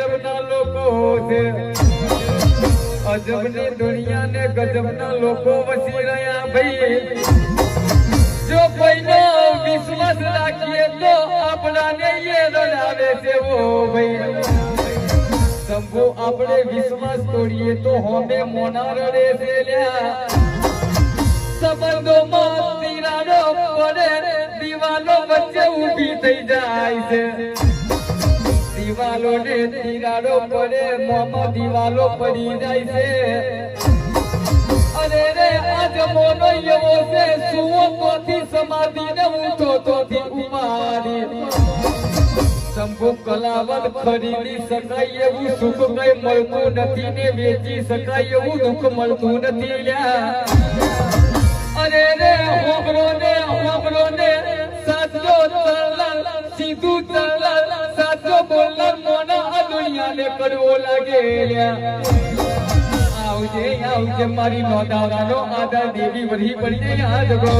ગજબના લોકો છે અજબની દુનિયા ને ગજબના લોકો વસી રહ્યા ભાઈ જો કોઈનો વિશ્વાસ રાખીએ તો આપણાને એ રડાવે છે ઓ ભાઈ શંભુ આપણે વિશ્વાસ તોડીએ તો હોમે મોના રડે છે લ્યા સંબંધોમાં તિરાડો પડે દિવાલો વચ્ચે ઊભી થઈ જાય છે દિવાલો ને તિરાડો પડે મોમાં દિવાલો પડી જાય છે અરે રે આજ મોનો એવો છે સુવો તોથી સમાધિ ને ઊઠો તોથી ઉમારી શંભુ કલાવત ખરીદી શકાય એવું સુખ કઈ મળતું નથી ને વેચી શકાય એવું દુઃખ મળતું નથી લ્યા અરે રે હોબરો ને સાચો ચલન સીધું ચલન સાચો બોલન મોના આ દુનિયાને કડવો લાગે આવજે મારી નોંધાવાનો આધાર દેવી વધી પડી જાય આજ ગો